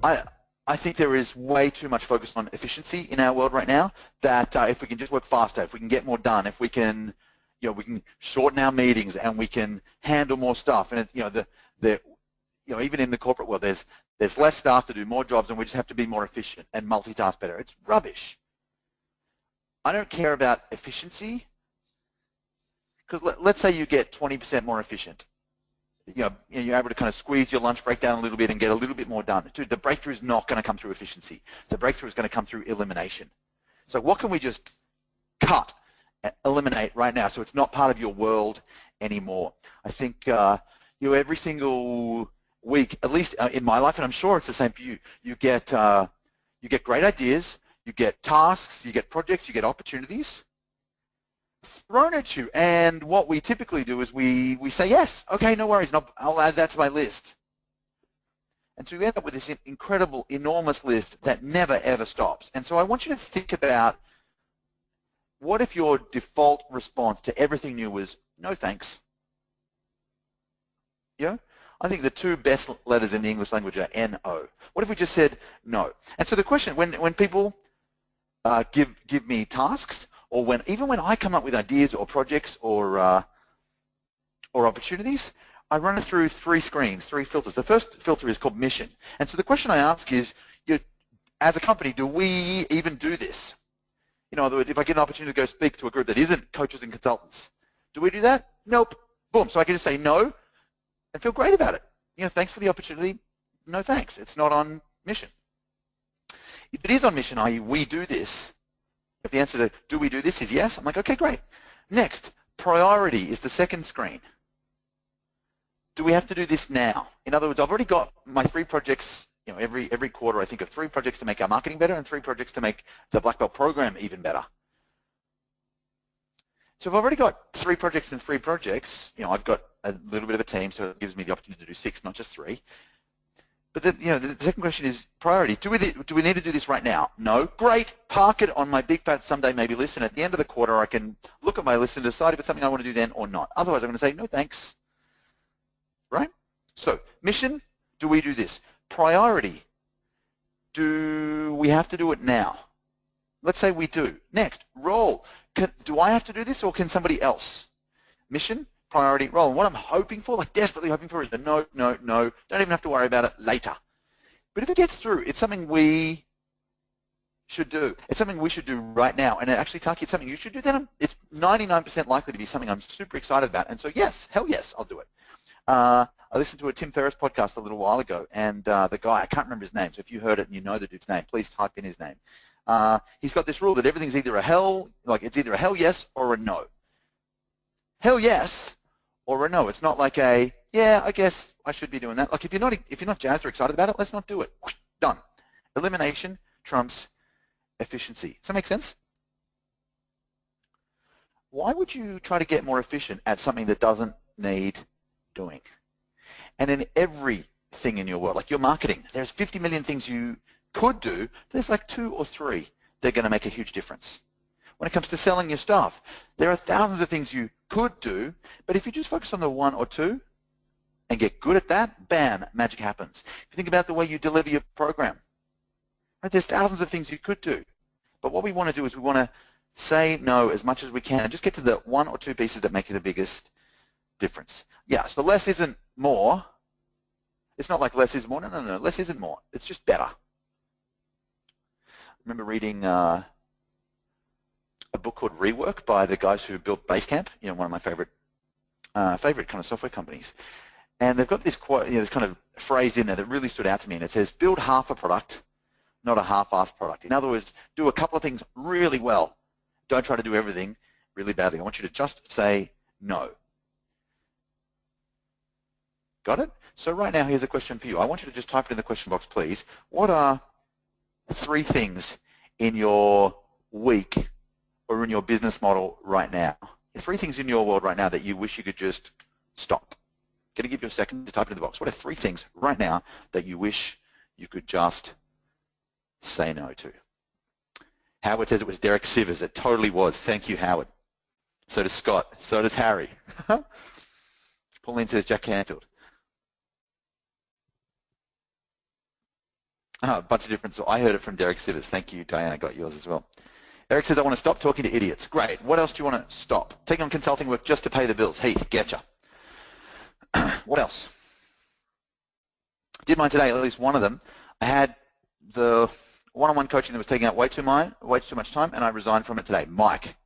I I think there is way too much focus on efficiency in our world right now. That if we can just work faster, if we can get more done, if we can, we can shorten our meetings and we can handle more stuff. And the even in the corporate world, there's less staff to do more jobs, and we just have to be more efficient and multitask better. It's rubbish. I don't care about efficiency because let's say you get 20% more efficient. You're able to kind of squeeze your lunch break down a little bit and get a little bit more done. Dude, the breakthrough is not going to come through efficiency. The breakthrough is going to come through elimination. So what can we just cut, eliminate right now so it's not part of your world anymore? I think every single week, at least in my life, and I'm sure it's the same for you, you get great ideas, you get tasks, you get projects, you get opportunities thrown at you, and what we typically do is we say yes, okay, no worries, I'll add that to my list. And so we end up with this incredible, enormous list that never ever stops. And so I want you to think about, what if your default response to everything new was no thanks? I think the two best letters in the English language are N-O. What if we just said no? And so the question, when people give me tasks, or even when I come up with ideas or projects or opportunities, I run it through 3 screens, 3 filters. The first filter is called mission. And so the question I ask is, as a company, do we even do this? In other words, if I get an opportunity to go speak to a group that isn't coaches and consultants, do we do that? Nope. Boom. So I can just say no and feel great about it. Thanks for the opportunity. No thanks. It's not on mission. If it is on mission, i.e. we do this, if the answer to do we do this is yes, I'm like, okay, great. Next, priority is the second screen. Do we have to do this now? In other words, I've already got my 3 projects, every quarter I think of 3 projects to make our marketing better and 3 projects to make the Black Belt program even better. So if I've already got 3 projects and 3 projects, I've got a little bit of a team, so it gives me the opportunity to do 6, not just 3. But then, the second question is priority. Do we need to do this right now? No. Great. Park it on my big fat someday maybe list, and at the end of the quarter I can look at my list and decide if it's something I want to do then or not. Otherwise I'm going to say no thanks. Right? So mission, do we do this? Priority, do we have to do it now? Let's say we do. Next, role. Do I have to do this or can somebody else? Mission, priority, role. And what I'm hoping for, like desperately hoping for, is a no, no, no. Don't even have to worry about it later. But if it gets through, it's something we should do. It's something we should do right now. And actually, Taki, it's something you should do. Then it's 99% likely to be something I'm super excited about. And so yes, hell yes, I'll do it. I listened to a Tim Ferriss podcast a little while ago, and the guy, I can't remember his name, so if you heard it and you know the dude's name, please type in his name. He's got this rule that everything's either it's either a hell yes or a no. Hell yes or a no. It's not like a, yeah, I guess I should be doing that. Like if you're not jazzed or excited about it, let's not do it. Done. Elimination trumps efficiency. Does that make sense? Why would you try to get more efficient at something that doesn't need doing? And in everything in your world, like your marketing, there's 50 million things you could do. There's like 2 or 3 that are going to make a huge difference. When it comes to selling your stuff, there are thousands of things you could do, but if you just focus on the 1 or 2 and get good at that, bam, magic happens. If you think about the way you deliver your program, right, there's thousands of things you could do, but what we want to do is we want to say no as much as we can and just get to the 1 or 2 pieces that make you the biggest difference. Yeah, so less isn't more. It's not like less is more. No. Less isn't more. It's just better. I remember reading a book called Rework by the guys who built Basecamp, one of my favorite kind of software companies. And they've got this quote, this kind of phrase in there that really stood out to me, and it says, build half a product, not a half-assed product. In other words, do a couple of things really well. Don't try to do everything really badly. I want you to just say no. Got it? So right now, here's a question for you. I want you to just type it in the question box, please. What are 3 things in your week or in your business model right now? 3 things in your world right now that you wish you could just stop. Going to give you a second to type it in the box. What are 3 things right now that you wish you could just say no to? Howard says it was Derek Sivers. It totally was. Thank you, Howard. So does Scott. So does Harry. Pauline says Jack Canfield. A bunch of different, so I heard it from Derek Sivers. Thank you, Diana, got yours as well. Eric says, I want to stop talking to idiots. Great. What else do you want to stop? Taking on consulting work just to pay the bills. Heath, getcha. What else? Did mine today, at least one of them. I had the one-on-one coaching that was taking up way too much time, and I resigned from it today. Mike,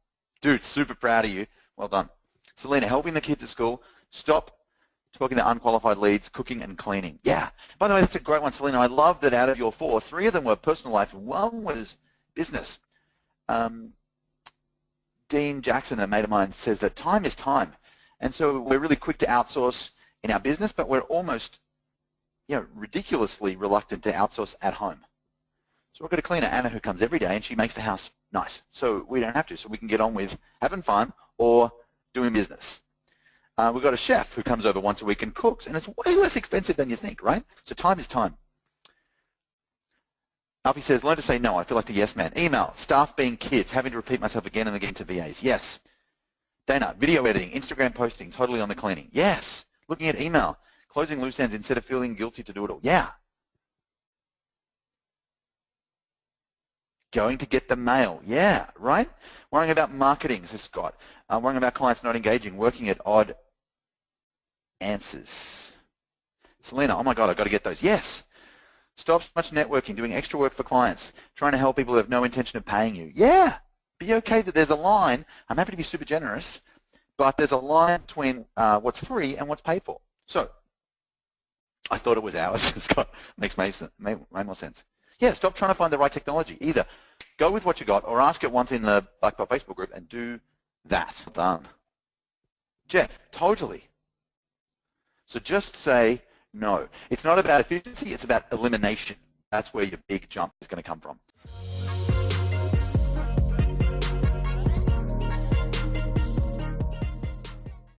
dude, super proud of you. Well done. Selena, helping the kids at school. Stop talking to unqualified leads, cooking and cleaning. Yeah. By the way, that's a great one, Selena. I love that out of your 4, 3 of them were personal life, and one was business. Dean Jackson, a mate of mine, says that time is time. And so we're really quick to outsource in our business, but we're almost ridiculously reluctant to outsource at home. So we've got a cleaner, Anna, who comes every day, and she makes the house nice. So we don't have to. So we can get on with having fun or doing business. We've got a chef who comes over once a week and cooks, and it's way less expensive than you think, right? So time is time. Alfie says, learn to say no. I feel like the yes man. Email, staff being kids, having to repeat myself again and again to VAs. Yes. Dana, video editing, Instagram posting, totally on the cleaning. Yes. Looking at email, closing loose ends instead of feeling guilty to do it all. Yeah. Going to get the mail. Yeah, right? Worrying about marketing, says Scott. Worrying about clients not engaging, working at odd answers. Selena, oh my God, I've got to get those. Yes. Stop so much networking, doing extra work for clients, trying to help people who have no intention of paying you. Yeah, be okay that there's a line. I'm happy to be super generous, but there's a line between what's free and what's paid for. So I thought it was ours. Scott, makes way more sense. Yeah, stop trying to find the right technology. Either go with what you got or ask it once in the Black Belt Facebook group and do that. Done. Jeff, totally. So just say, no, it's not about efficiency, it's about elimination. That's where your big jump is going to come from.